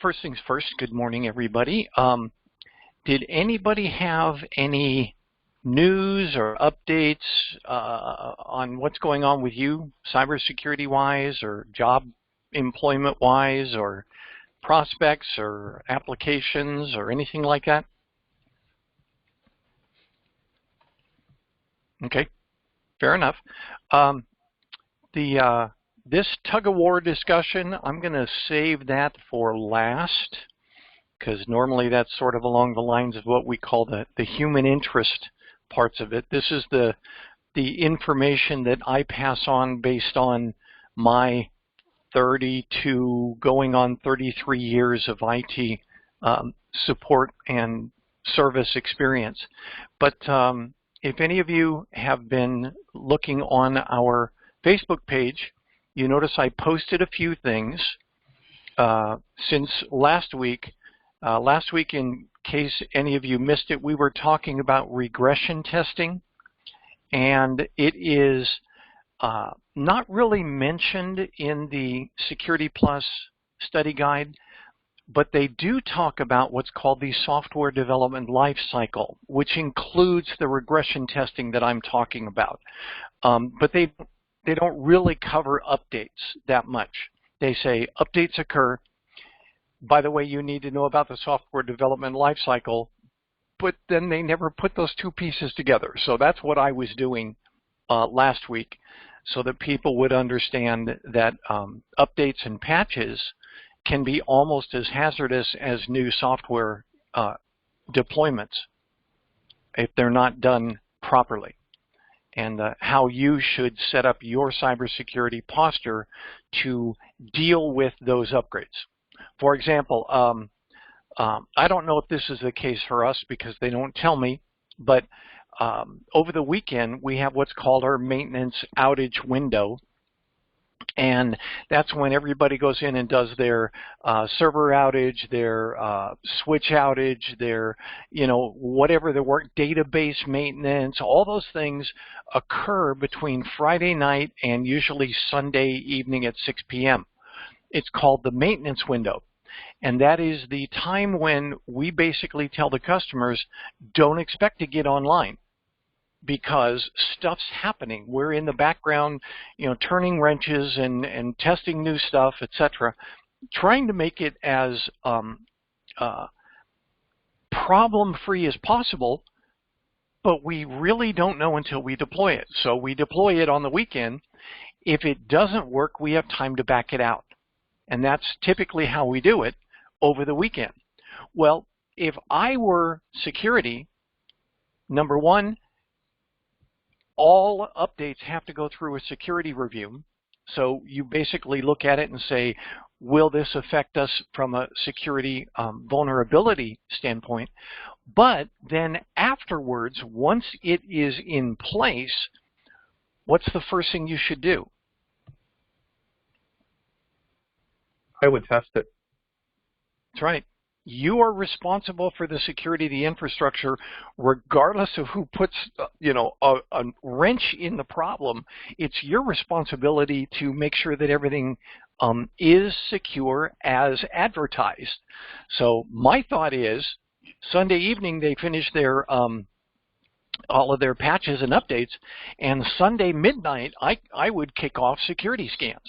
first things first, good morning, everybody. Did anybody have any news or updates on what's going on with you, cybersecurity-wise, or job employment-wise, or prospects, or applications, or anything like that? Okay, fair enough. This tug-of-war discussion, I'm going to save that for last, because normally that's sort of along the lines of what we call the human interest parts of it. This is the information that I pass on based on my 32 going on 33 years of IT support and service experience. But if any of you have been looking on our Facebook page, you notice I posted a few things since last week. Last week, in case any of you missed it, we were talking about regression testing, and it is not really mentioned in the Security Plus study guide, but they do talk about what's called the software development life cycle, which includes the regression testing that I'm talking about. But they don't really cover updates that much. They say updates occur. By the way, you need to know about the software development lifecycle, but then they never put those two pieces together. So that's what I was doing last week, so that people would understand that updates and patches can be almost as hazardous as new software deployments if they're not done properly, and how you should set up your cybersecurity posture to deal with those upgrades. For example, I don't know if this is the case for us because they don't tell me, but over the weekend we have what's called our maintenance outage window, and that's when everybody goes in and does their server outage, their switch outage, their, whatever the work, database maintenance. All those things occur between Friday night and usually Sunday evening at 6 p.m. It's called the maintenance window, and that is the time when we basically tell the customers, don't expect to get online, because stuff's happening. We're in the background, turning wrenches and testing new stuff, etc., trying to make it as problem-free as possible, but we really don't know until we deploy it. So we deploy it on the weekend. If it doesn't work, we have time to back it out. And that's typically how we do it over the weekend. Well, if I were security, number one, all updates have to go through a security review. So you basically look at it and say, will this affect us from a security vulnerability standpoint? But then afterwards, once it is in place, what's the first thing you should do? I would test it. That's right. You are responsible for the security of the infrastructure, regardless of who puts, a wrench in the problem. It's your responsibility to make sure that everything is secure as advertised. So my thought is, Sunday evening they finish their all of their patches and updates, and Sunday midnight I would kick off security scans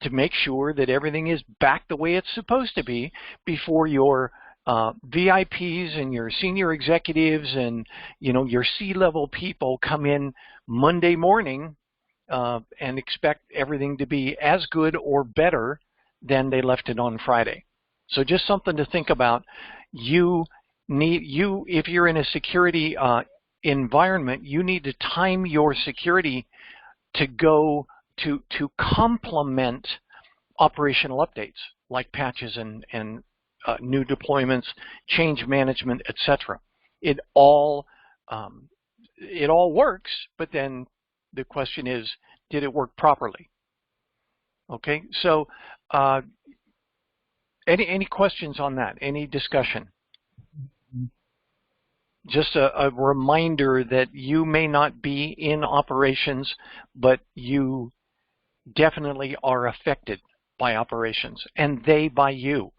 to make sure that everything is back the way it's supposed to be before your VIPs and your senior executives and your C-level people come in Monday morning and expect everything to be as good or better than they left it on Friday. So just something to think about. If you're in a security environment, you need to time your security to go to complement operational updates like patches and new deployments, change management, etc. It all works, but then the question is, did it work properly? Okay, so any questions on that? Any discussion? Just a reminder that you may not be in operations, but you definitely are affected by operations, and they by you.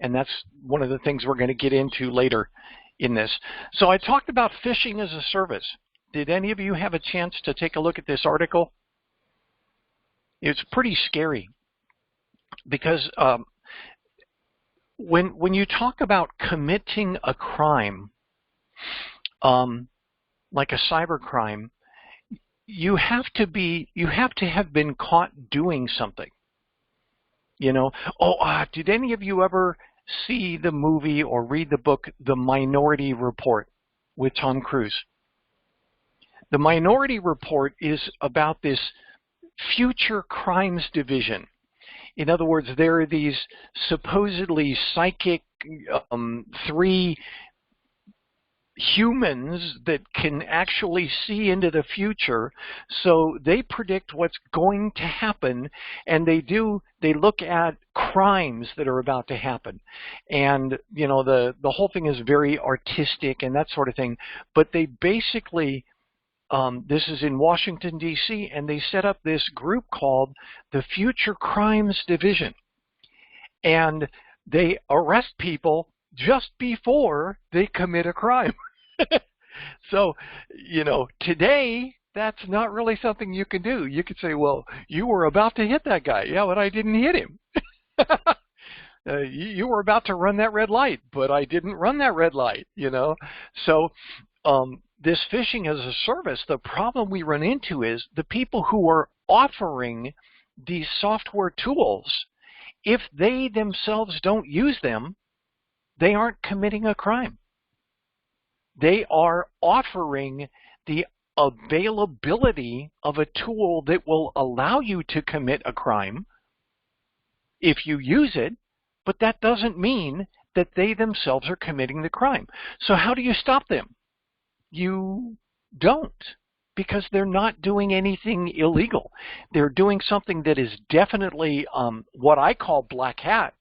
And that's one of the things we're going to get into later in this. So I talked about Phishing-As-A-Service. Did any of you have a chance to take a look at this article? It's pretty scary because when you talk about committing a crime, like a cyber crime, you have to have been caught doing something. You know, did any of you ever see the movie or read the book The Minority Report with Tom Cruise? The Minority Report is about this future crimes division. In other words, there are these supposedly psychic 3 humans that can actually see into the future, so they predict what's going to happen, and they look at crimes that are about to happen. And you know, the whole thing is very artistic and that sort of thing, but they basically this is in Washington, D.C., and they set up this group called the Future Crimes Division, and they arrest people just before they commit a crime. So, you know, today, that's not really something you can do. You could say, well, you were about to hit that guy. Yeah, but I didn't hit him. You were about to run that red light, but I didn't run that red light, you know. So this Phishing-As-A-Service, the problem we run into is the people who are offering these software tools, if they themselves don't use them, they aren't committing a crime. They are offering the availability of a tool that will allow you to commit a crime if you use it, but that doesn't mean that they themselves are committing the crime. So how do you stop them? You don't, because they're not doing anything illegal. They're doing something that is definitely what I call black hat.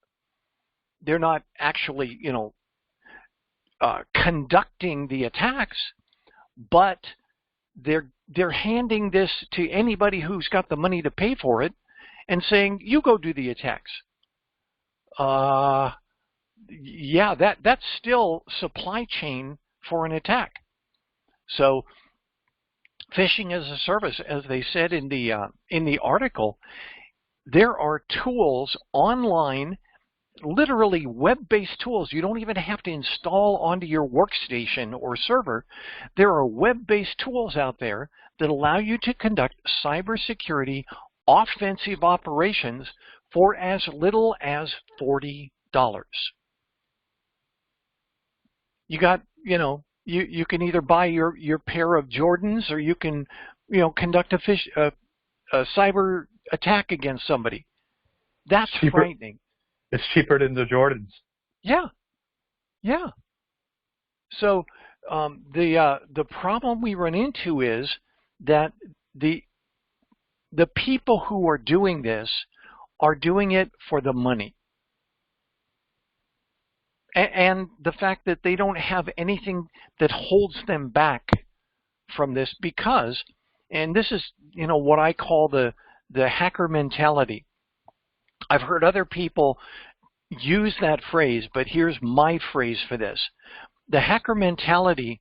They're not actually, you know, conducting the attacks, but they're handing this to anybody who's got the money to pay for it and saying, you go do the attacks. Yeah, that's still supply chain for an attack. So Phishing-As-A-Service, as they said in the article, there are tools online, literally web-based tools. You don't even have to install onto your workstation or server. There are web-based tools out there that allow you to conduct cybersecurity offensive operations for as little as $40. You got, you know, you can either buy your pair of Jordans, or you can, you know, conduct a cyber attack against somebody. That's frightening. It's cheaper than the Jordans. Yeah, yeah. So the problem we run into is that the people who are doing this are doing it for the money, and the fact that they don't have anything that holds them back from this, because, and this is, you know, what I call the hacker mentality. I've heard other people use that phrase, but here's my phrase for this. The hacker mentality,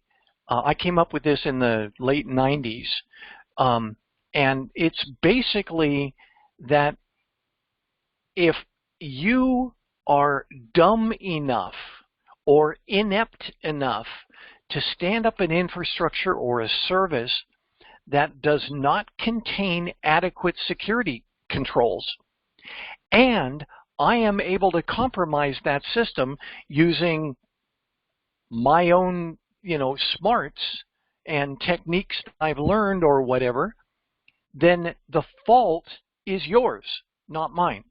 I came up with this in the late 90s, and it's basically that if you are dumb enough or inept enough to stand up an infrastructure or a service that does not contain adequate security controls, and I am able to compromise that system using my own, you know, smarts and techniques I've learned or whatever, then the fault is yours, not mine.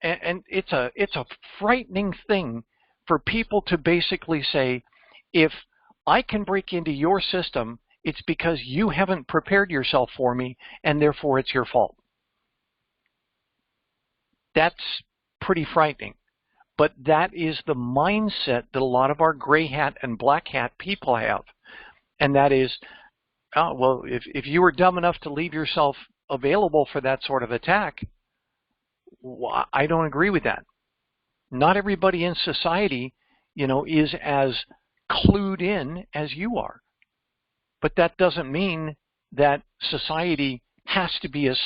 And it's a frightening thing for people to basically say, if I can break into your system, it's because you haven't prepared yourself for me, and therefore it's your fault. That's pretty frightening. But that is the mindset that a lot of our gray hat and black hat people have. And that is, oh, well, if you were dumb enough to leave yourself available for that sort of attack, I don't agree with that. Not everybody in society, is as clued in as you are. But that doesn't mean that society has to be as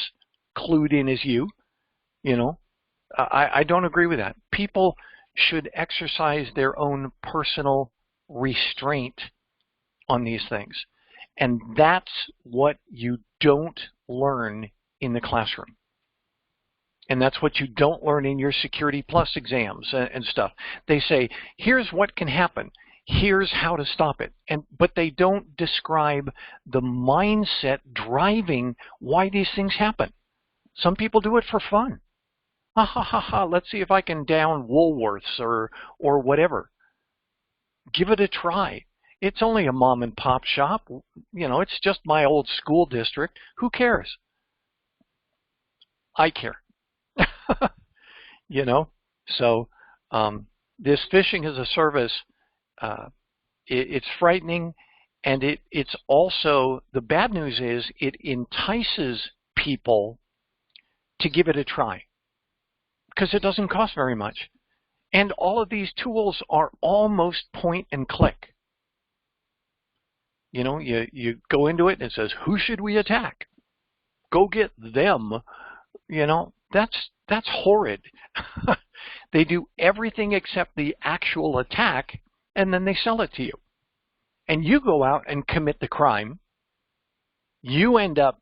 clued in as you. I don't agree with that. People should exercise their own personal restraint on these things. And that's what you don't learn in the classroom. And that's what you don't learn in your Security Plus exams and stuff. They say, here's what can happen. Here's how to stop it. But they don't describe the mindset driving why these things happen. Some people do it for fun. Ha ha ha ha, let's see if I can down Woolworths or whatever. Give it a try. It's only a mom and pop shop. It's just my old school district. Who cares? I care. So this Phishing-As-A-Service, it's frightening, and it's also, the bad news is it entices people to give it a try because it doesn't cost very much. And all of these tools are almost point and click. You go into it and it says, who should we attack? Go get them. That's horrid. They do everything except the actual attack, and then they sell it to you. And you go out and commit the crime. You end up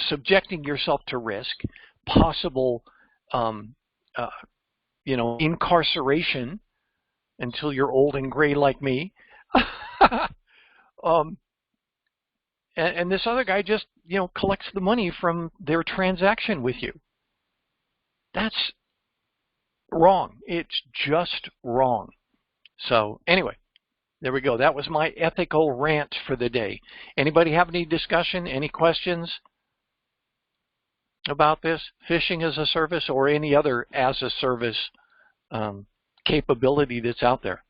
subjecting yourself to risk, possible incarceration until you're old and gray like me. And this other guy just, collects the money from their transaction with you. That's wrong. It's just wrong. So anyway, there we go. That was my ethical rant for the day. Anybody have any discussion, any questions about this? Phishing-As-A-Service or any other as-a-service capability that's out there?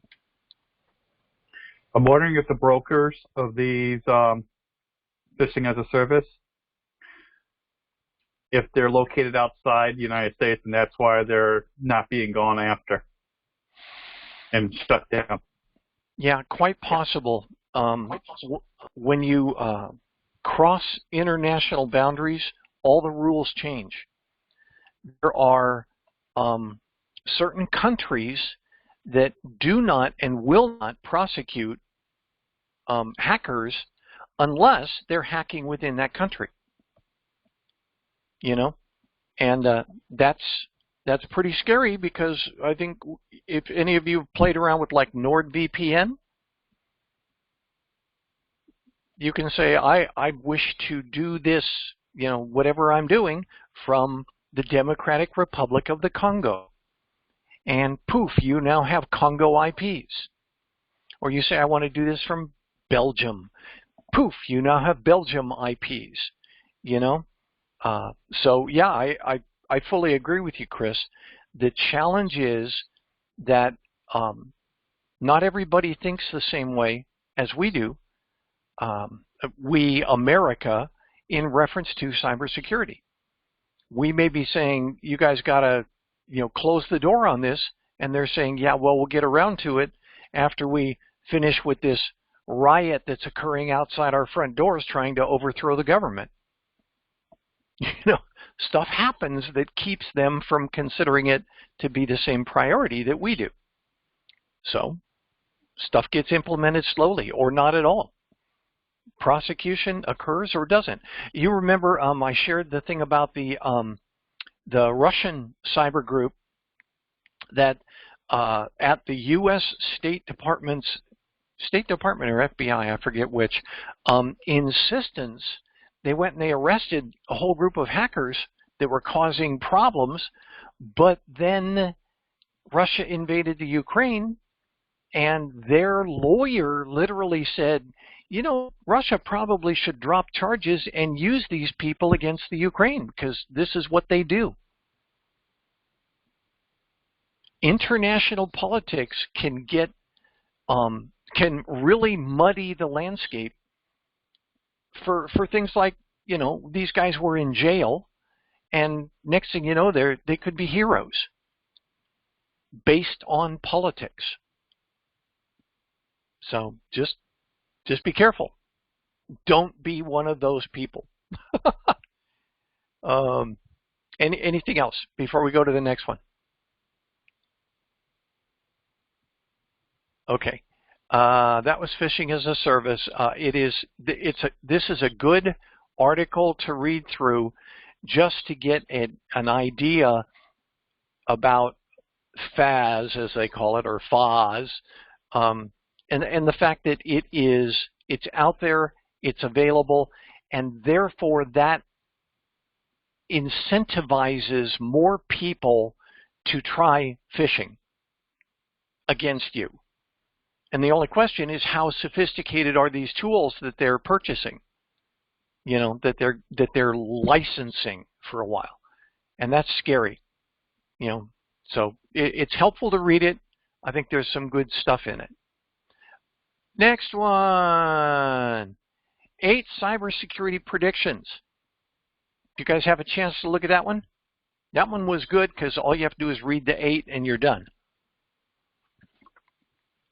I'm wondering if the brokers of these Phishing-As-A-Service, if they're located outside the United States, and that's why they're not being gone after and shut down. Yeah, quite possible. When you cross international boundaries, all the rules change. There are certain countries that do not and will not prosecute hackers unless they're hacking within that country. And that's pretty scary, because I think if any of you have played around with like NordVPN, you can say, I wish to do this, whatever I'm doing from the Democratic Republic of the Congo. And poof, you now have Congo IPs. Or you say, I want to do this from Belgium. Poof, you now have Belgium IPs. So yeah, I fully agree with you, Chris. The challenge is that not everybody thinks the same way as we do. We, America, in reference to cybersecurity. We may be saying, you guys got to, close the door on this, and they're saying, yeah, well, we'll get around to it after we finish with this riot that's occurring outside our front doors trying to overthrow the government. Stuff happens that keeps them from considering it to be the same priority that we do. So stuff gets implemented slowly or not at all. Prosecution occurs or doesn't. You remember I shared the thing about the Russian cyber group that at the U.S. State Department or FBI, I forget which, insistence, they went and they arrested a whole group of hackers that were causing problems, but then Russia invaded the Ukraine, and their lawyer literally said, Russia probably should drop charges and use these people against the Ukraine because this is what they do. International politics can get can really muddy the landscape for things like, these guys were in jail And next thing you know, they could be heroes based on politics. So just be careful. Don't be one of those people. Anything else before we go to the next one? Okay. That was Phishing-As-A-Service. This is a good article to read through just to get an idea about PhaaS, as they call it, or PhaaS, and the fact that it's out there, it's available, and therefore that incentivizes more people to try phishing against you. And the only question is, how sophisticated are these tools that they're purchasing? You know, that they're licensing for a while, and that's scary. You know, so it's helpful to read it. I think there's some good stuff in it. Next one, 8 cybersecurity predictions. Do you guys have a chance to look at that one? That one was good because all you have to do is read the 8 and you're done.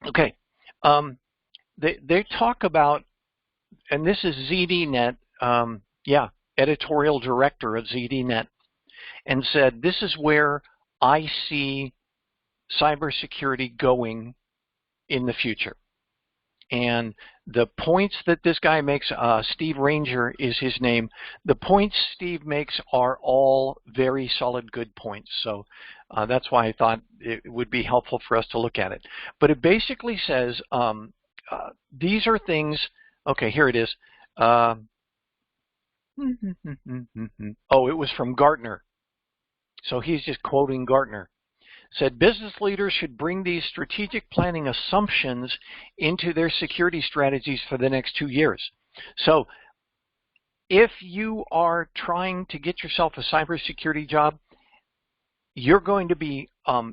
Okay. They talk about, and this is ZDNet, editorial director of ZDNet, and said, this is where I see cybersecurity going in the future. And the points that this guy makes, Steve Ranger is his name, the points Steve makes are all very solid, good points. So that's why I thought it would be helpful for us to look at it. But it basically says, these are things, okay, here it is. Oh, it was from Gartner. So he's just quoting Gartner. Said business leaders should bring these strategic planning assumptions into their security strategies for the next 2 years. So if you are trying to get yourself a cybersecurity job, you're going to be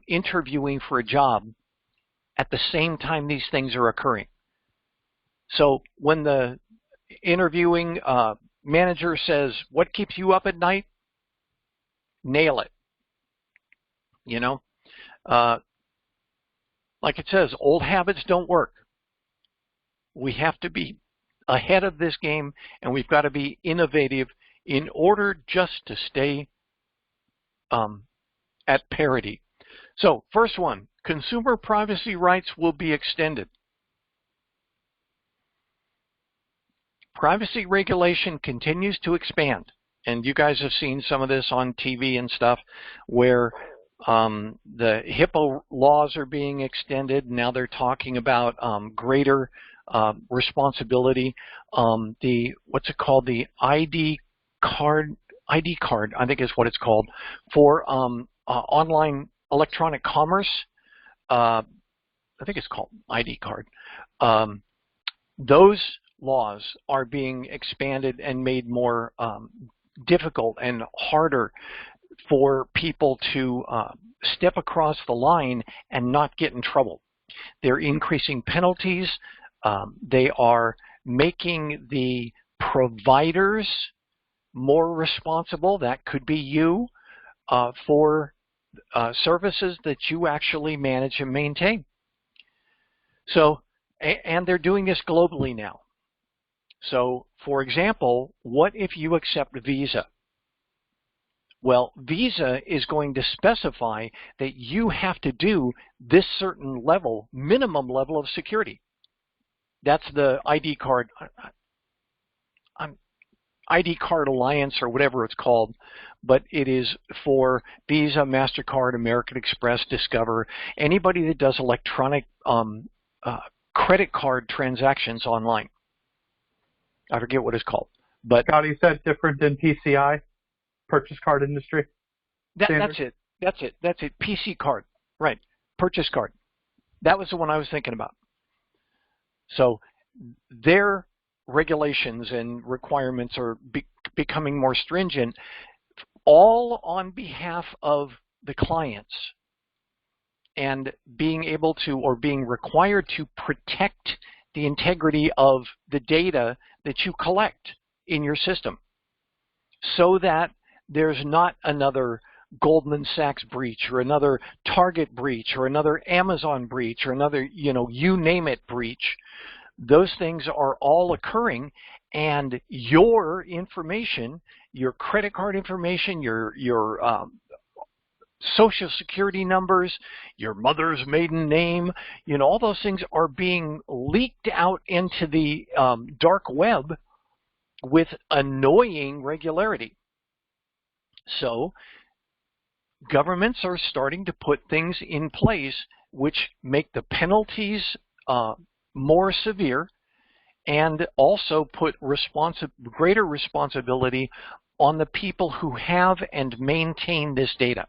interviewing for a job at the same time these things are occurring. So when the interviewing manager says, what keeps you up at night? Nail it. You know? Like it says, old habits don't work. We have to be ahead of this game, and we've got to be innovative in order just to stay at parity. So, first one, consumer privacy rights will be extended. Privacy regulation continues to expand, and you guys have seen some of this on TV and stuff where the HIPAA laws are being extended. Now they're talking about greater responsibility. What's it called? The ID card, I think is what it's called, for online electronic commerce. I think it's called ID card. Those laws are being expanded and made more difficult and harder for people to step across the line and not get in trouble. They're increasing penalties. They are making the providers more responsible. That could be you for services that you actually manage and maintain. So, and they're doing this globally now. So, for example, what if you accept Visa? Well, Visa is going to specify that you have to do this certain level, minimum level of security. That's the ID card, ID card Alliance or whatever it's called, but it is for Visa, MasterCard, American Express, Discover, anybody that does electronic credit card transactions online. I forget what it's called. But Scott, you said different than PCI? Purchase card industry? That's it. PC card, right? Purchase card. That was the one I was thinking about. So their regulations and requirements are becoming more stringent, all on behalf of the clients, and being able to, or being required to, protect the integrity of the data that you collect in your system, so that there's not another Goldman Sachs breach or another Target breach or another Amazon breach or another, you name it breach. Those things are all occurring, and your information, your credit card information, your social security numbers, your mother's maiden name, all those things are being leaked out into the dark web with annoying regularity. So governments are starting to put things in place which make the penalties more severe and also put greater responsibility on the people who have and maintain this data.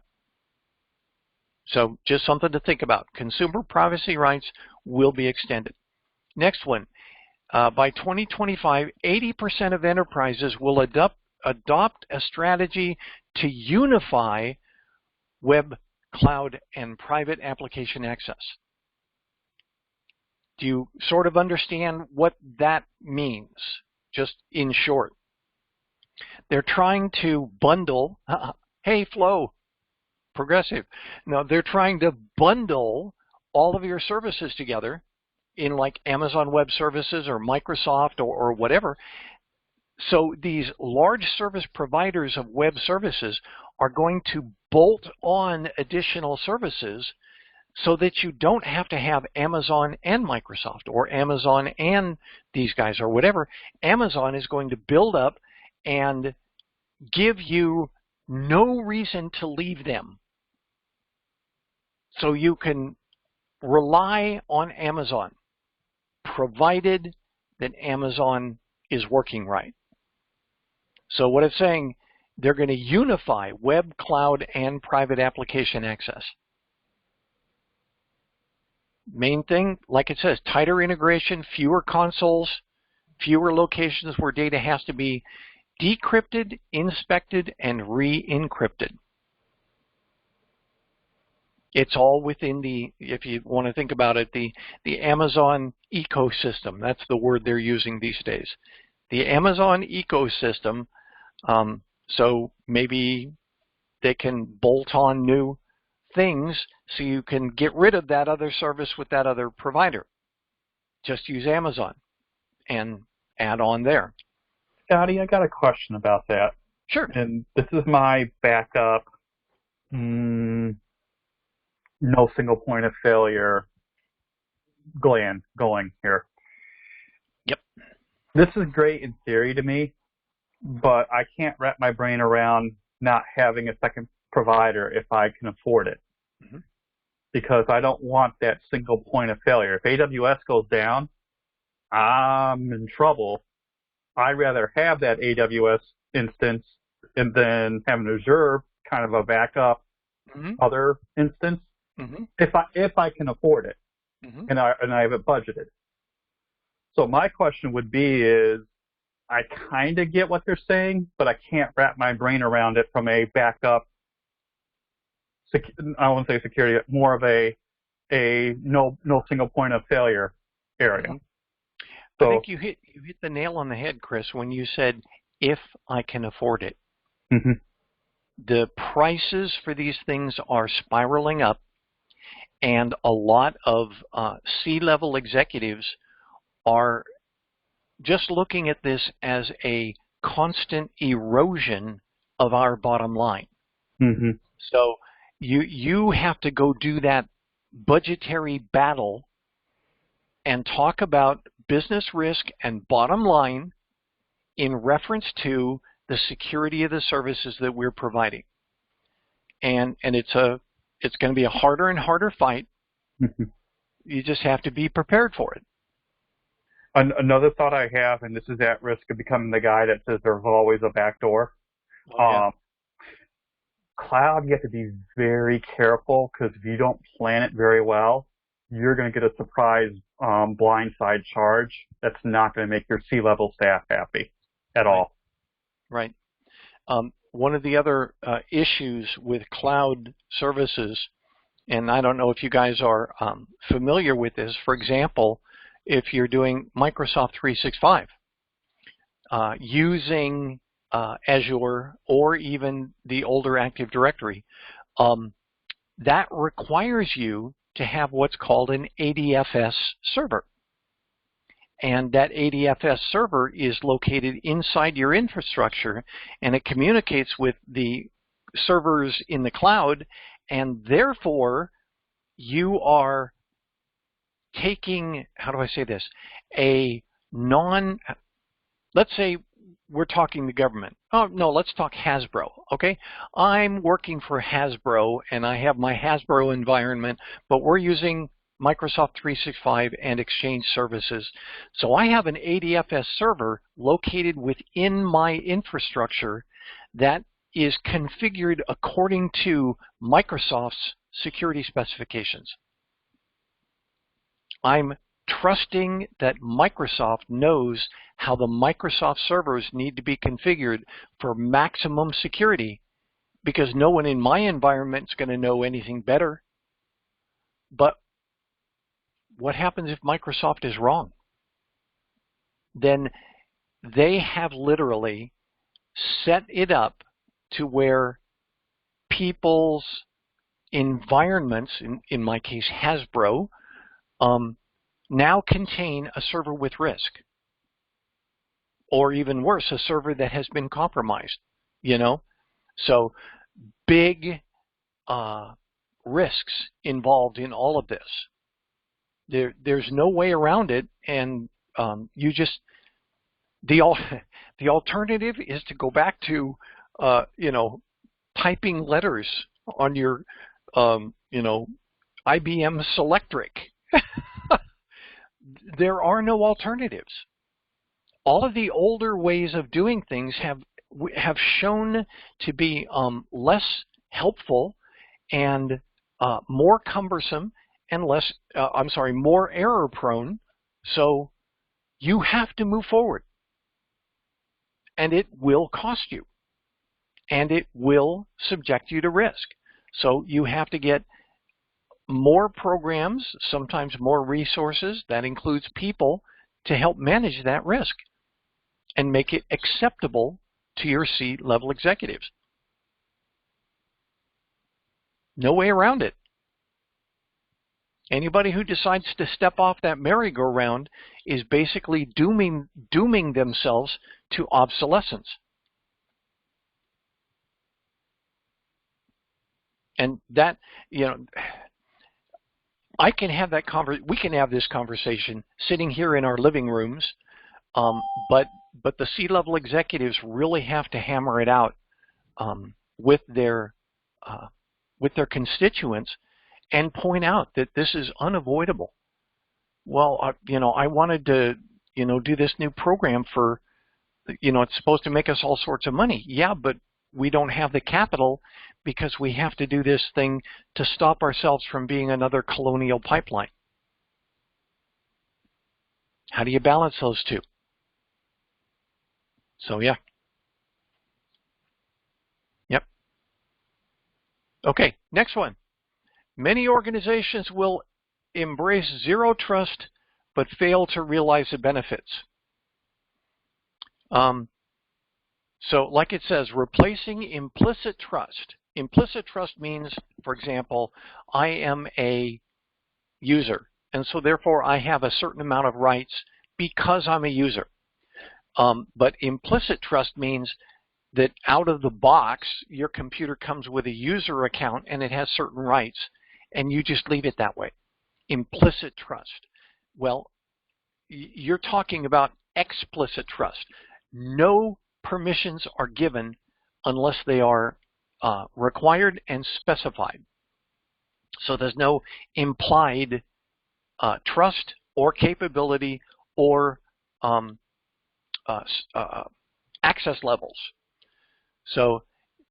So just something to think about. Consumer privacy rights will be extended. Next one. By 2025, 80% of enterprises will adopt a strategy to unify web, cloud, and private application access. Do you sort of understand what that means, just in short? They're trying to bundle, hey, Flo, progressive. No, they're trying to bundle all of your services together in like Amazon Web Services or Microsoft or whatever. So these large service providers of web services are going to bolt on additional services so that you don't have to have Amazon and Microsoft or Amazon and these guys or whatever. Amazon is going to build up and give you no reason to leave them. So you can rely on Amazon, provided that Amazon is working right. So what it's saying, they're going to unify web, cloud, and private application access. Main thing, like it says, tighter integration, fewer consoles, fewer locations where data has to be decrypted, inspected, and re-encrypted. It's all within the, if you want to think about it, the Amazon ecosystem. That's the word they're using these days. The Amazon ecosystem, so maybe they can bolt on new things so you can get rid of that other service with that other provider. Just use Amazon and add on there. Scotty, I got a question about that. Sure. And this is my backup, no single point of failure going here. Yep. This is great in theory to me, but I can't wrap my brain around not having a second provider if I can afford it. Mm-hmm. Because I don't want that single point of failure. If AWS goes down, I'm in trouble. I'd rather have that AWS instance and then have an Azure kind of a backup other instance if I can afford it and I have it budgeted. So my question would be is, I kind of get what they're saying, but I can't wrap my brain around it from a backup. I won't say security, more of a no single point of failure area. So, I think you hit the nail on the head, Chris, when you said if I can afford it. The prices for these things are spiraling up, and a lot of C-level executives are just looking at this as a constant erosion of our bottom line. So you have to go do that budgetary battle and talk about business risk and bottom line in reference to the security of the services that we're providing. And it's going to be a harder and harder fight. You just have to be prepared for it. Another thought I have, and this is at risk of becoming the guy that says there's always a backdoor. Cloud, you have to be very careful, because if you don't plan it very well, you're going to get a surprise blindside charge that's not going to make your C-level staff happy at all. Right. One of the other issues with cloud services, and I don't know if you guys are familiar with this, for example, if you're doing Microsoft 365, using Azure or even the older Active Directory, that requires you to have what's called an ADFS server. And that ADFS server is located inside your infrastructure, and it communicates with the servers in the cloud, and therefore you are taking, how do I say this, let's say we're talking the government. Oh, no, let's talk Hasbro, okay? I'm working for Hasbro, and I have my Hasbro environment, but we're using Microsoft 365 and Exchange services. So I have an ADFS server located within my infrastructure that is configured according to Microsoft's security specifications. I'm trusting that Microsoft knows how the Microsoft servers need to be configured for maximum security, because no one in my environment is going to know anything better. But what happens if Microsoft is wrong? Then they have literally set it up to where people's environments, in my case Hasbro, now contain a server with risk. Or even worse, a server that has been compromised, you know? So big risks involved in all of this. There's no way around it, and the alternative is to go back to typing letters on your IBM Selectric. There are no alternatives. All of the older ways of doing things have shown to be less helpful and more cumbersome and more error prone. So you have to move forward, and it will cost you, and it will subject you to risk. So you have to get more programs, sometimes more resources, that includes people, to help manage that risk and make it acceptable to your C-level executives. No way around it. Anybody who decides to step off that merry-go-round is basically dooming themselves to obsolescence. And that, I can have that we can have this conversation sitting here in our living rooms, but the C-level executives really have to hammer it out with their constituents and point out that this is unavoidable. Well, I wanted to, do this new program for, it's supposed to make us all sorts of money. Yeah, but we don't have the capital because we have to do this thing to stop ourselves from being another colonial pipeline. How do you balance those two? So, yeah. Yep. Okay, next one. Many organizations will embrace zero trust but fail to realize the benefits. So like it says, replacing implicit trust. Implicit trust means, for example, I am a user, and so therefore I have a certain amount of rights because I'm a user. But implicit trust means that out of the box, your computer comes with a user account and it has certain rights, and you just leave it that way. Implicit trust. Well, you're talking about explicit trust. No permissions are given unless they are required and specified. So there's no implied trust or capability or access levels. So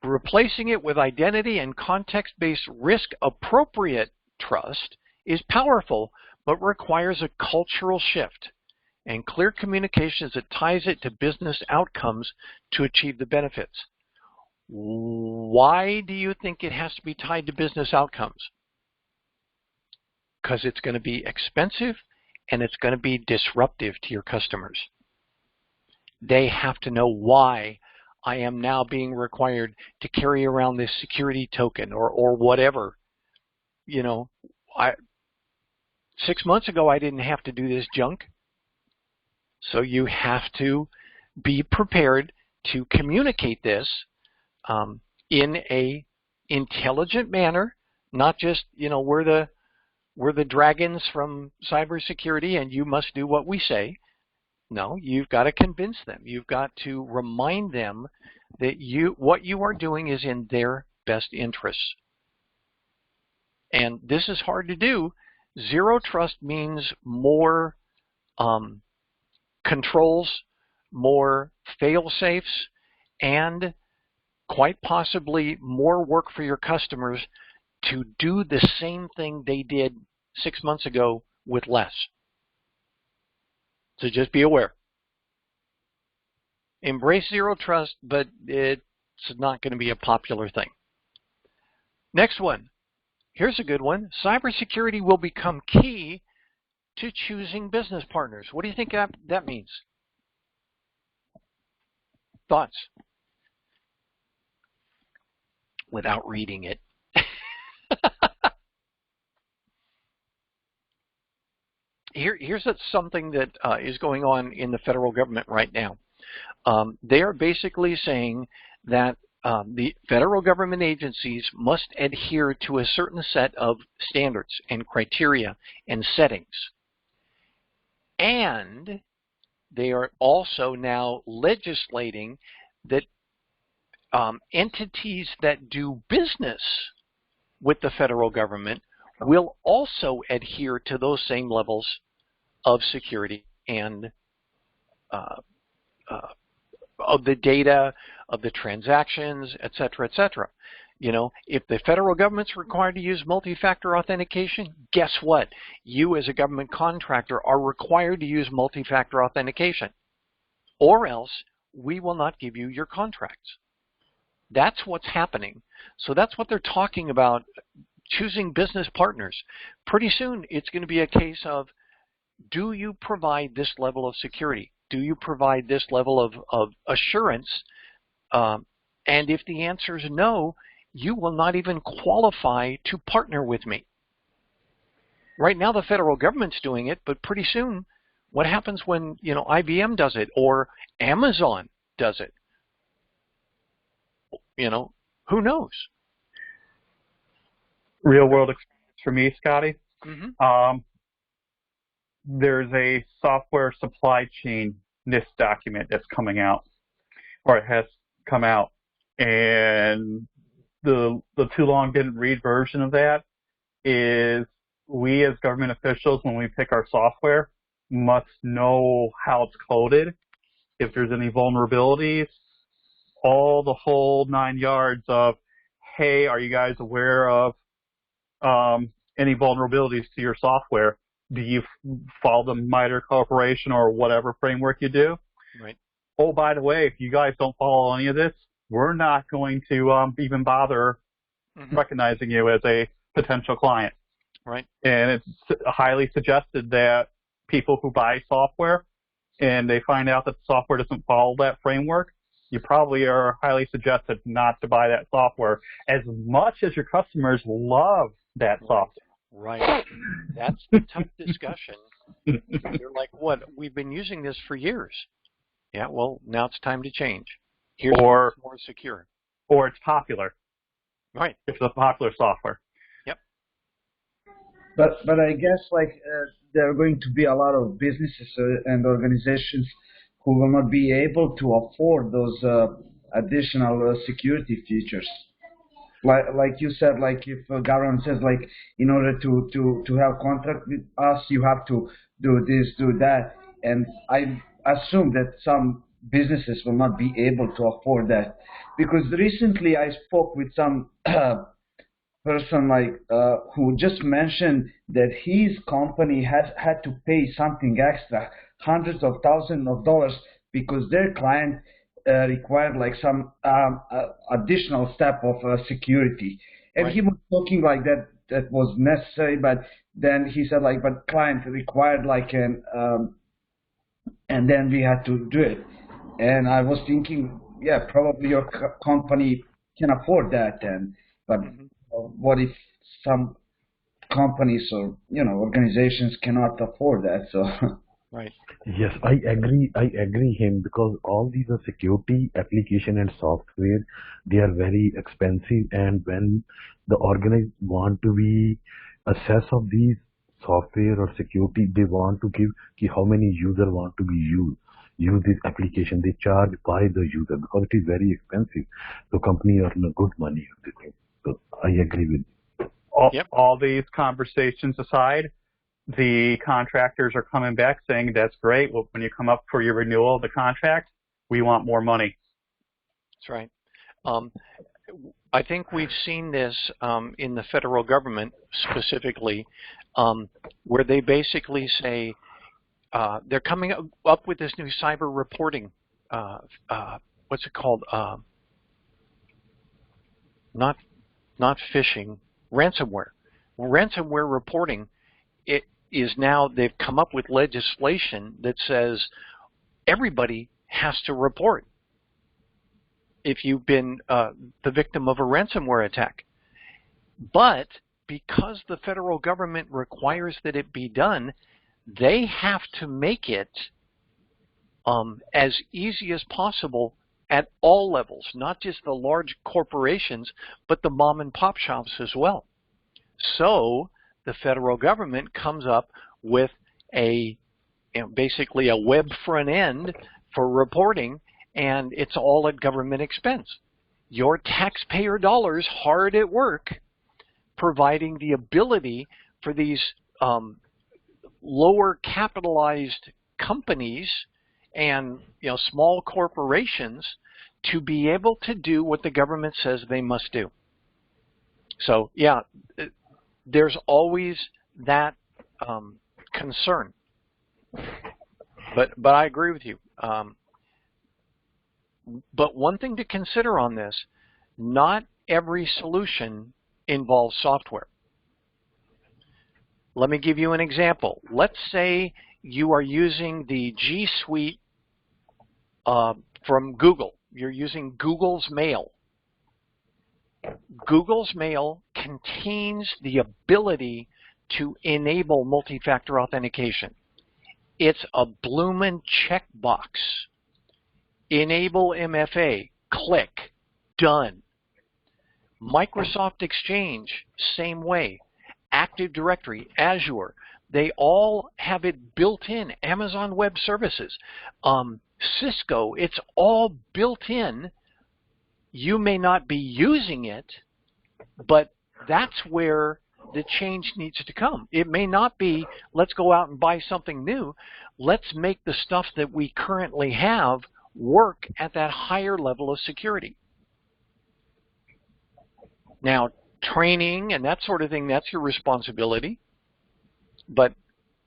replacing it with identity and context-based risk-appropriate trust is powerful, but requires a cultural shift and clear communications that ties it to business outcomes to achieve the benefits. Why do you think it has to be tied to business outcomes? Because it's going to be expensive and it's going to be disruptive to your customers. They have to know why I am now being required to carry around this security token or whatever. 6 months ago, I didn't have to do this junk. So you have to be prepared to communicate this in a intelligent manner, not just, we're the dragons from cybersecurity and you must do what we say. No, you've got to convince them. You've got to remind them that what you are doing is in their best interests. And this is hard to do. Zero trust means more controls, more fail-safes, and quite possibly more work for your customers to do the same thing they did 6 months ago with less. So just be aware. Embrace zero trust, but it's not going to be a popular thing. Next one. Here's a good one. Cybersecurity will become key to choosing business partners. What do you think that means? Thoughts? Without reading it. Here's something that is going on in the federal government right now. They are basically saying that the federal government agencies must adhere to a certain set of standards and criteria and settings. And they are also now legislating that entities that do business with the federal government will also adhere to those same levels of security and of the data, of the transactions, et cetera, et cetera. If the federal government's required to use multi-factor authentication, guess what? You as a government contractor are required to use multi-factor authentication, or else we will not give you your contracts. That's what's happening. So that's what they're talking about, choosing business partners. Pretty soon it's going to be a case of, do you provide this level of security? Do you provide this level of assurance? And if the answer is no, you will not even qualify to partner with me. Right now the federal government's doing it, but pretty soon, what happens when IBM does it or Amazon does it? Who knows? Real world experience for me, Scotty. Mm-hmm. There's a software supply chain NIST document that's coming out, or it has come out, and the too long didn't read version of that is we as government officials, when we pick our software, must know how it's coded, if there's any vulnerabilities, all the whole 9 yards of, hey, are you guys aware of any vulnerabilities to your software? Do you follow the MITRE Corporation or whatever framework you do? Right. Oh, by the way, if you guys don't follow any of this, we're not going to even bother recognizing you as a potential client. Right. And it's highly suggested that people who buy software and they find out that the software doesn't follow that framework, you probably are highly suggested not to buy that software as much as your customers love that software. Right. That's the tough discussion. You're like, what? We've been using this for years. Yeah, well, now it's time to change. Here's more secure. Or it's popular. Right. It's a popular software. Yep. But I guess there are going to be a lot of businesses and organizations who will not be able to afford those additional security features. Like you said, if government says, in order to have contract with us, you have to do this, do that, and I assume that some businesses will not be able to afford that, because recently I spoke with some person who just mentioned that his company had to pay something extra, hundreds of thousands of dollars, because their client required some additional step of security. And right. He was talking that was necessary, but then he said but client required and then we had to do it. And I was thinking, yeah, probably your company can afford that then. But what if some companies or organizations cannot afford that? So Right. Yes, I agree him because all these are security application and software. They are very expensive, and when the organized want to be assess of these software or security, they want to give how many user want to be use this application. They charge by the user because it is very expensive. So company earn a good money on this thing. So I agree with you. All these conversations aside, the contractors are coming back saying, that's great. Well, when you come up for your renewal of the contract, we want more money. That's right. I think we've seen this in the federal government specifically, where they basically say they're coming up with this new cyber reporting. What's it called? Not phishing, ransomware. Ransomware reporting. It is now, they've come up with legislation that says everybody has to report if you've been the victim of a ransomware attack. But because the federal government requires that it be done, they have to make it as easy as possible at all levels, not just the large corporations, but the mom and pop shops as well. So the federal government comes up with basically a web front end for reporting, and it's all at government expense. Your taxpayer dollars hard at work providing the ability for these lower capitalized companies and small corporations to be able to do what the government says they must do. So yeah, there's always that concern. But I agree with you. But one thing to consider on this, not every solution involves software. Let me give you an example. Let's say you are using the G Suite from Google. You're using Google's Mail. Google's Mail contains the ability to enable multi-factor authentication. It's a bloomin' checkbox. Enable MFA, click, done. Microsoft Exchange, same way. Active Directory, Azure, they all have it built in. Amazon Web Services, Cisco, it's all built in. You may not be using it, but that's where the change needs to come. It may not be, let's go out and buy something new. Let's make the stuff that we currently have work at that higher level of security. Now, training and that sort of thing, that's your responsibility. But,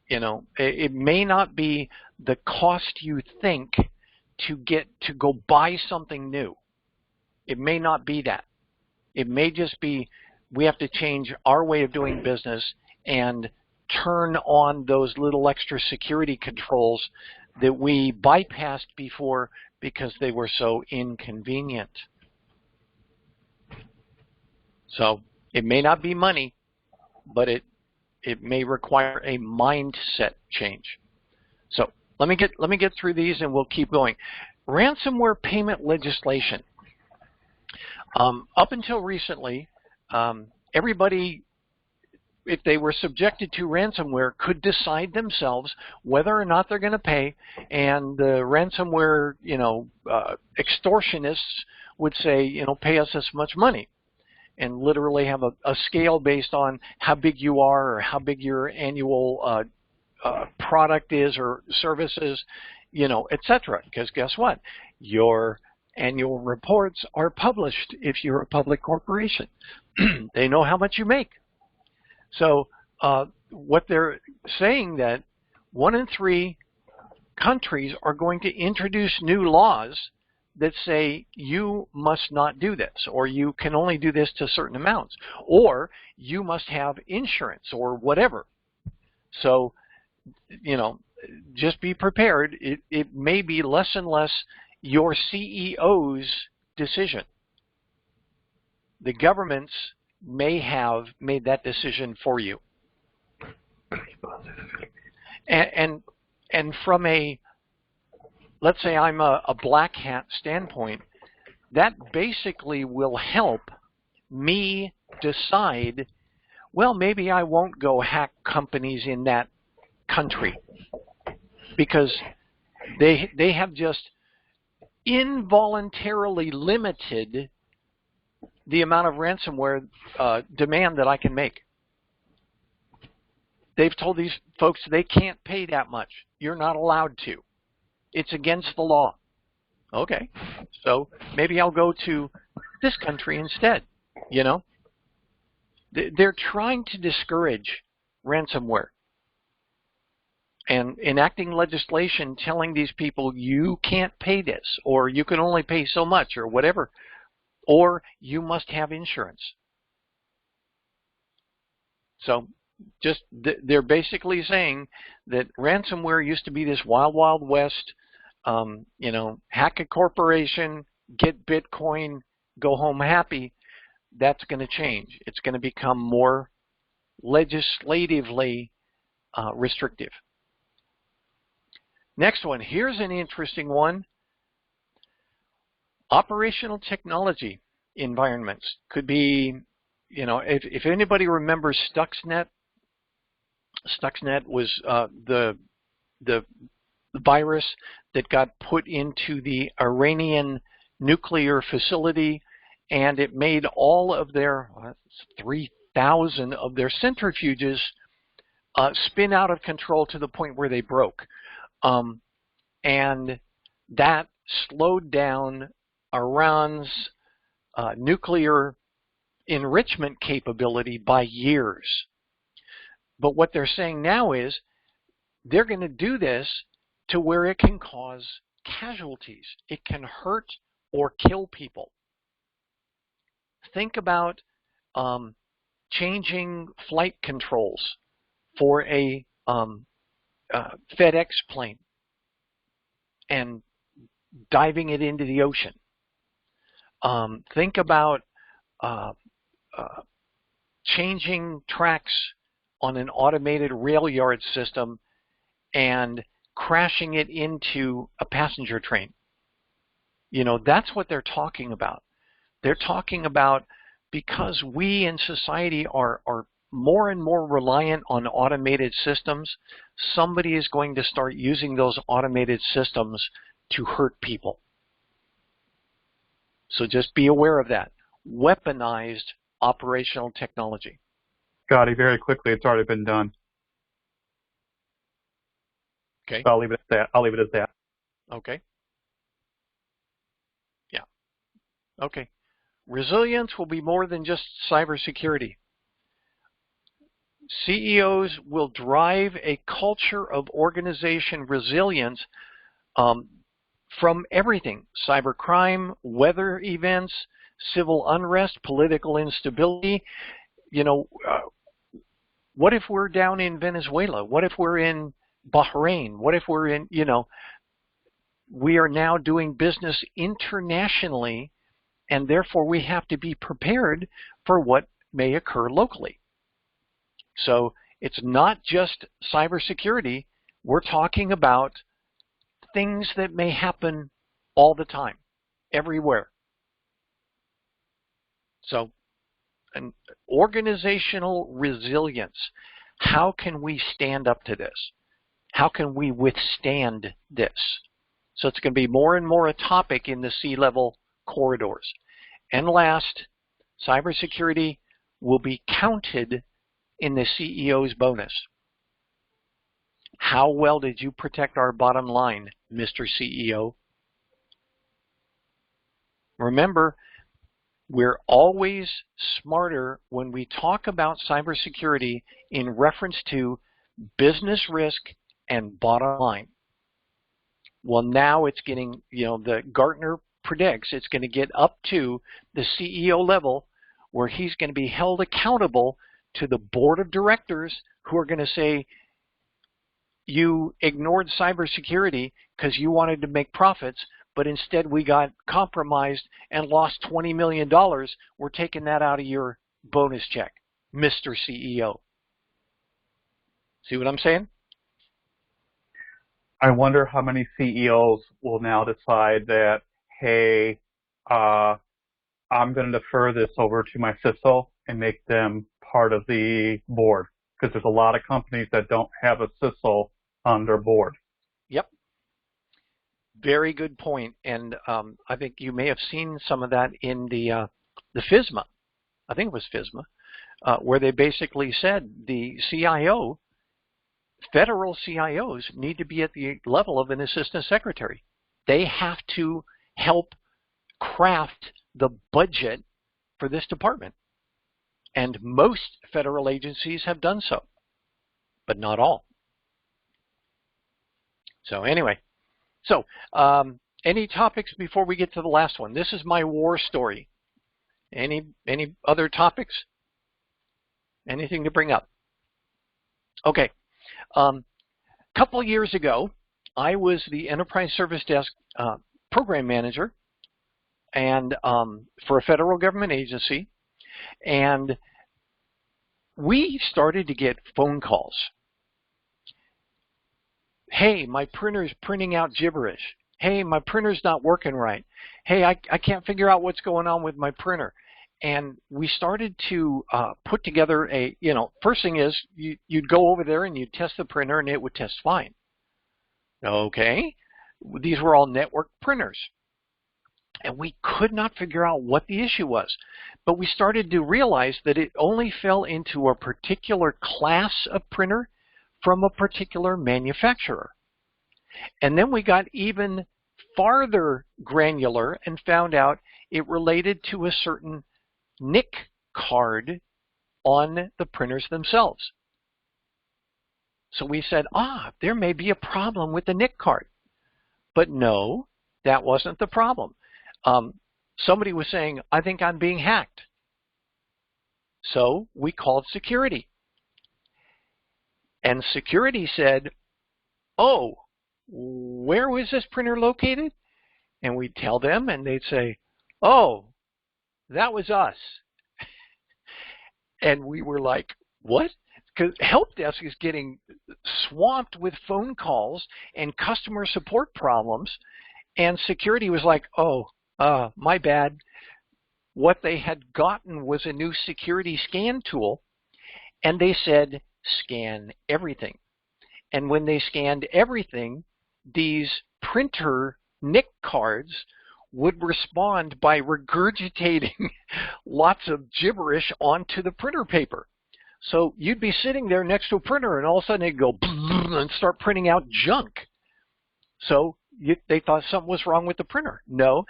it may not be the cost you think to go buy something new. It may not be that. It may just be we have to change our way of doing business and turn on those little extra security controls that we bypassed before because they were so inconvenient. So it may not be money, but it may require a mindset change. So let me get through these and we'll keep going. Ransomware payment legislation. Up until recently, everybody, if they were subjected to ransomware, could decide themselves whether or not they're going to pay, and the ransomware, extortionists would say, pay us this much money, and literally have a scale based on how big you are or how big your annual product is or services, etc. Because guess what? Your annual reports are published if you're a public corporation. They know how much you make. So what they're saying that 1 in 3 countries are going to introduce new laws that say you must not do this, or you can only do this to certain amounts, or you must have insurance or whatever. So, just be prepared. It may be less and less, your CEO's decision. The governments may have made that decision for you. And from a, let's say I'm a black hat standpoint, that basically will help me decide, well, maybe I won't go hack companies in that country because they have just involuntarily limited the amount of ransomware demand that I can make. They've told these folks they can't pay that much. You're not allowed to. It's against the law. Okay, so maybe I'll go to this country instead, you know? They're trying to discourage ransomware and enacting legislation telling these people you can't pay this, or you can only pay so much, or whatever, or you must have insurance. So just they're basically saying that ransomware used to be this wild, wild west, you know, hack a corporation, get Bitcoin, go home happy. That's going to change. It's going to become more legislatively restrictive. Next one. Here's an interesting one. Operational technology environments could be, you know, if anybody remembers Stuxnet. Stuxnet was the virus that got put into the Iranian nuclear facility, and it made all of their 3,000 of their centrifuges spin out of control to the point where they broke. And that slowed down Iran's nuclear enrichment capability by years. But what they're saying now is they're going to do this to where it can cause casualties. It can hurt or kill people. Think about changing flight controls for a FedEx plane and diving it into the ocean. Think about changing tracks on an automated rail yard system and crashing it into a passenger train. You know, that's what they're talking about. They're talking about, because we in society are more and more reliant on automated systems, somebody is going to start using those automated systems to hurt people. So just be aware of that. Weaponized operational technology. Scotty, very quickly, it's already been done. Okay. So I'll leave it at that. I'll leave it at that. Okay. Yeah. Okay. Resilience will be more than just cybersecurity. CEOs will drive a culture of organization resilience from everything: cybercrime, weather events, civil unrest, political instability. You know, what if we're down in Venezuela? What if we're in Bahrain? What if we're in, you know, we are now doing business internationally, and therefore we have to be prepared for what may occur locally. So it's not just cybersecurity. We're talking about things that may happen all the time, everywhere. So an organizational resilience. How can we stand up to this? How can we withstand this? So it's going to be more and more a topic in the C-level corridors. And last, cybersecurity will be counted in the CEO's bonus. How well did you protect our bottom line, Mr. CEO? Remember, we're always smarter when we talk about cybersecurity in reference to business risk and bottom line. Well, now it's getting, you know, the Gartner predicts it's going to get up to the CEO level where he's going to be held accountable to the board of directors who are going to say, you ignored cybersecurity because you wanted to make profits, but instead we got compromised and lost $20 million. We're taking that out of your bonus check, Mr. CEO. See what I'm saying? I wonder how many CEOs will now decide that, hey, I'm going to defer this over to my CISO and make them part of the board, because there's a lot of companies that don't have a CISO on their board. Yep. Very good point. And I think you may have seen some of that in the FISMA. I think it was FISMA, where they basically said the CIO, federal CIOs need to be at the level of an assistant secretary. They have to help craft the budget for this department. And most federal agencies have done so, but not all. So anyway, any topics before we get to the last one? This is my war story. Any other topics? Anything to bring up? Okay. Couple years ago, I was the Enterprise Service Desk program manager and for a federal government agency, and we started to get phone calls. Hey, my printer's printing out gibberish. Hey, my printer's not working right. Hey, I can't figure out what's going on with my printer. And we started to put together a, first thing is you'd go over there and you'd test the printer and it would test fine. Okay, these were all network printers. And we could not figure out what the issue was. But we started to realize that it only fell into a particular class of printer from a particular manufacturer. And then we got even farther granular and found out it related to a certain NIC card on the printers themselves. So we said, there may be a problem with the NIC card. But no, that wasn't the problem. Somebody was saying, I think I'm being hacked. So we called security. And security said, oh, where was this printer located? And we'd tell them, and they'd say, oh, that was us. And we were like, what? Because help desk is getting swamped with phone calls and customer support problems. And security was like, oh, my bad. What they had gotten was a new security scan tool. And they said, scan everything. And when they scanned everything, these printer NIC cards would respond by regurgitating lots of gibberish onto the printer paper. So you'd be sitting there next to a printer and all of a sudden it'd go and start printing out junk. So they thought something was wrong with the printer. No,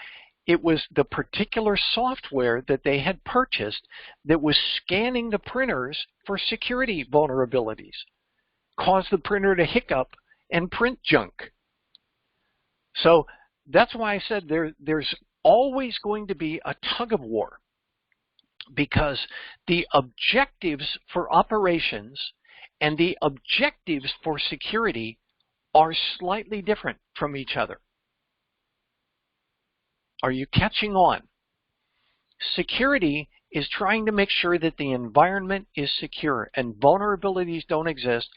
it was the particular software that they had purchased that was scanning the printers for security vulnerabilities, caused the printer to hiccup and print junk. So that's why I said there's always going to be a tug of war, because the objectives for operations and the objectives for security are slightly different from each other. Are you catching on? Security is trying to make sure that the environment is secure and vulnerabilities don't exist,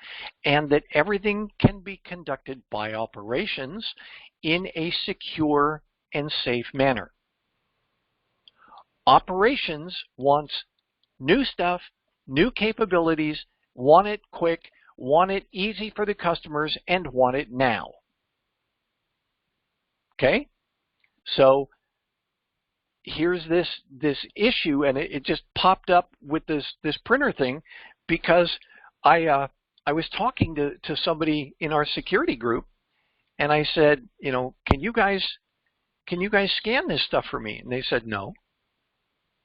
and that everything can be conducted by operations in a secure and safe manner. Operations wants new stuff, new capabilities, want it quick, want it easy for the customers, and want it now. Okay? So here's this issue, and it just popped up with this printer thing, because I was talking to somebody in our security group, and I said, can you guys scan this stuff for me? And they said no.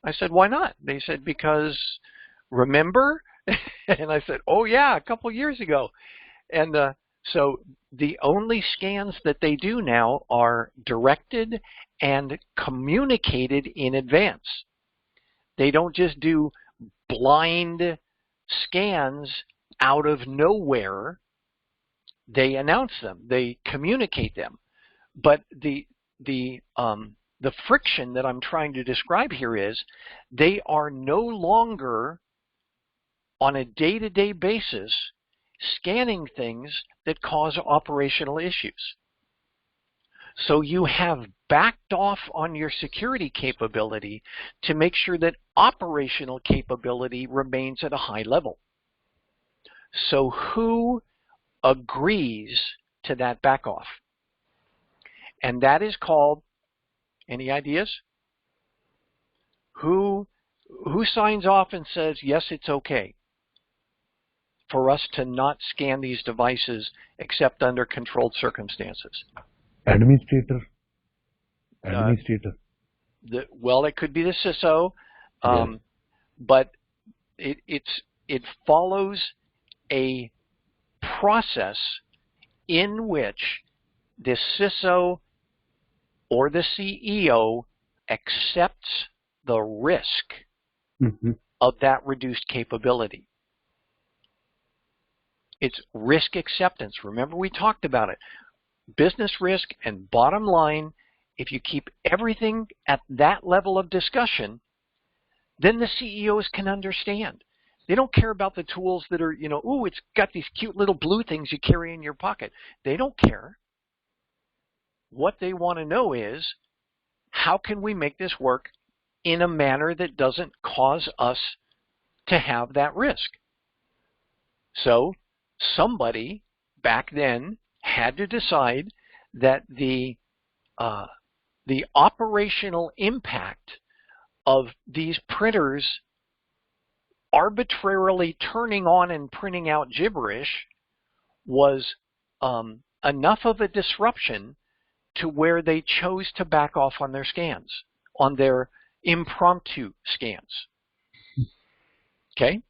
I said, why not? They said, because remember? And I said, oh yeah, a couple years ago. And so the only scans that they do now are directed and communicated in advance. They don't just do blind scans out of nowhere. They announce them. They communicate them. But the the friction that I'm trying to describe here is they are no longer on a day-to-day basis scanning things that cause operational issues. So you have backed off on your security capability to make sure that operational capability remains at a high level. So who agrees to that back off? And that is called, any ideas? Who signs off and says, yes, it's okay for us to not scan these devices except under controlled circumstances? Administrator. Well, it could be the CISO, Yes. but it follows a process in which the CISO or the CEO accepts the risk of that reduced capability. It's risk acceptance. Remember, we talked about it. Business risk and bottom line, if you keep everything at that level of discussion, then the CEOs can understand. They don't care about the tools that are, ooh, it's got these cute little blue things you carry in your pocket. They don't care. What they want to know is, how can we make this work in a manner that doesn't cause us to have that risk? So somebody back then had to decide that the operational impact of these printers arbitrarily turning on and printing out gibberish was enough of a disruption to where they chose to back off on their scans, on their impromptu scans. Okay?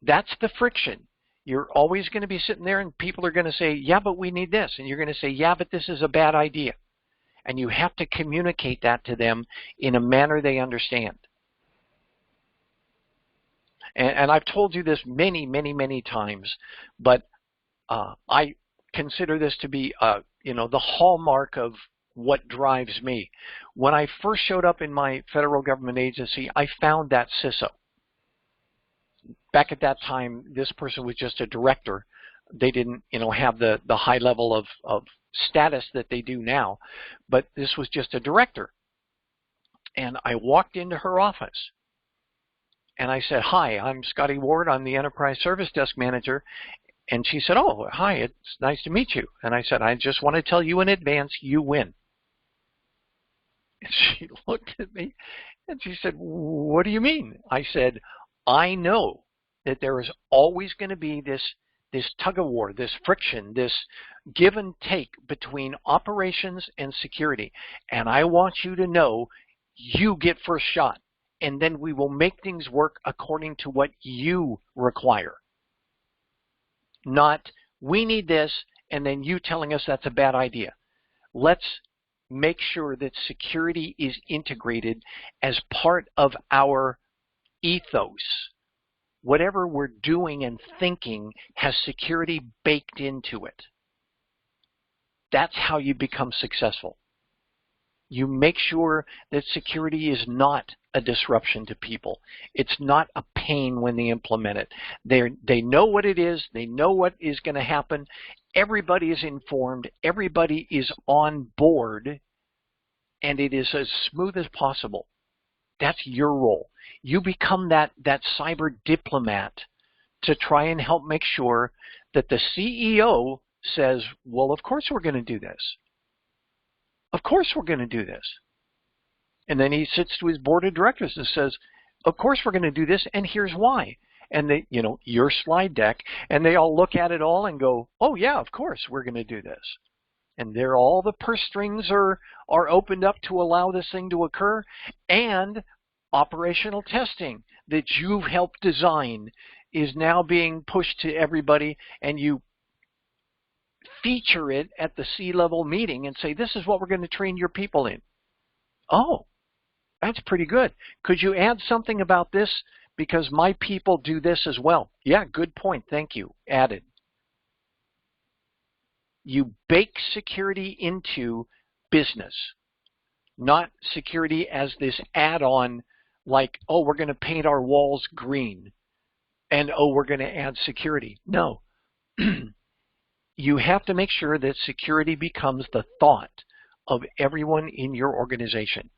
That's the friction. You're always going to be sitting there and people are going to say, yeah, but we need this. And you're going to say, yeah, but this is a bad idea. And you have to communicate that to them in a manner they understand. And I've told you this many, many, many times, but I consider this to be, the hallmark of what drives me. When I first showed up in my federal government agency, I found that CISO. Back at that time, this person was just a director. They didn't, have the high level of status that they do now, but this was just a director. And I walked into her office and I said, hi, I'm Scotty Ward. I'm the Enterprise Service Desk Manager. And she said, oh, hi, it's nice to meet you. And I said, I just want to tell you in advance, you win. And she looked at me and she said, what do you mean? I said, I know that there is always going to be this tug of war, this friction, this give and take between operations and security. And I want you to know you get first shot. And then we will make things work according to what you require. Not, we need this, and then you telling us that's a bad idea. Let's make sure that security is integrated as part of our ethos. Whatever we're doing and thinking has security baked into it. That's how you become successful. You make sure that security is not a disruption to people. It's not a pain when they implement it. They know what it is. They know what is going to happen. Everybody is informed. Everybody is on board. And it is as smooth as possible. That's your role. You become that cyber diplomat to try and help make sure that the CEO says, well, of course we're going to do this. Of course we're going to do this. And then he sits to his board of directors and says, of course we're going to do this, and here's why. And they, your slide deck, and they all look at it all and go, oh yeah, of course we're going to do this. And there all the purse strings are opened up to allow this thing to occur, and operational testing that you've helped design is now being pushed to everybody, and you feature it at the C-level meeting and say, this is what we're going to train your people in. Oh, that's pretty good. Could you add something about this? Because my people do this as well. Yeah, good point. Thank you. Added. You bake security into business, not security as this add-on like, oh, we're going to paint our walls green and, oh, we're going to add security. No. You have to make sure that security becomes the thought of everyone in your organization.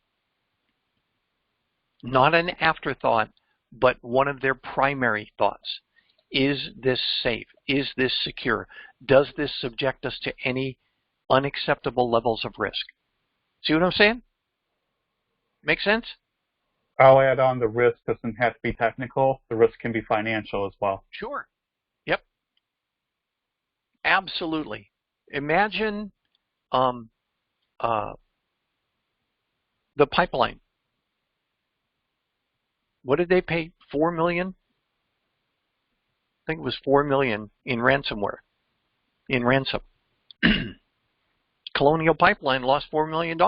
Not an afterthought, but one of their primary thoughts. Is this safe? Is this secure? Does this subject us to any unacceptable levels of risk? See what I'm saying? Make sense? I'll add on the risk doesn't have to be technical. The risk can be financial as well. Sure. Yep. Absolutely. Imagine the pipeline. What did they pay? $4 million? I think it was $4 million in ransomware, in ransom. Colonial Pipeline lost $4 million.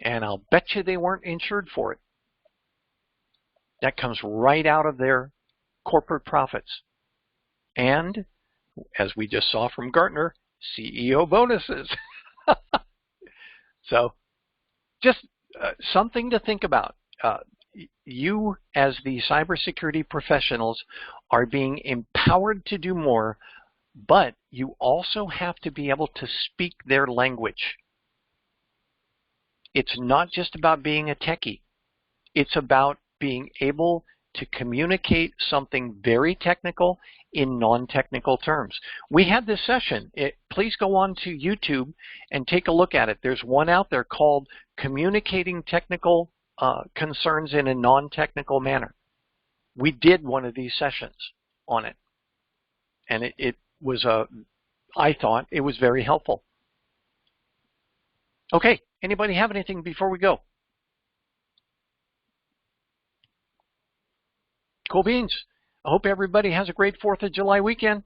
And I'll bet you they weren't insured for it. That comes right out of their corporate profits. And, as we just saw from Gartner, CEO bonuses. So, just something to think about. You, as the cybersecurity professionals, are being empowered to do more, but you also have to be able to speak their language. It's not just about being a techie. It's about being able to communicate something very technical in non-technical terms. We had this session. Please go on to YouTube and take a look at it. There's one out there called Communicating Technical Concerns in a Non-Technical Manner. We did one of these sessions on it. And it was, I thought it was very helpful. Okay, anybody have anything before we go? Cool beans. I hope everybody has a great 4th of July weekend.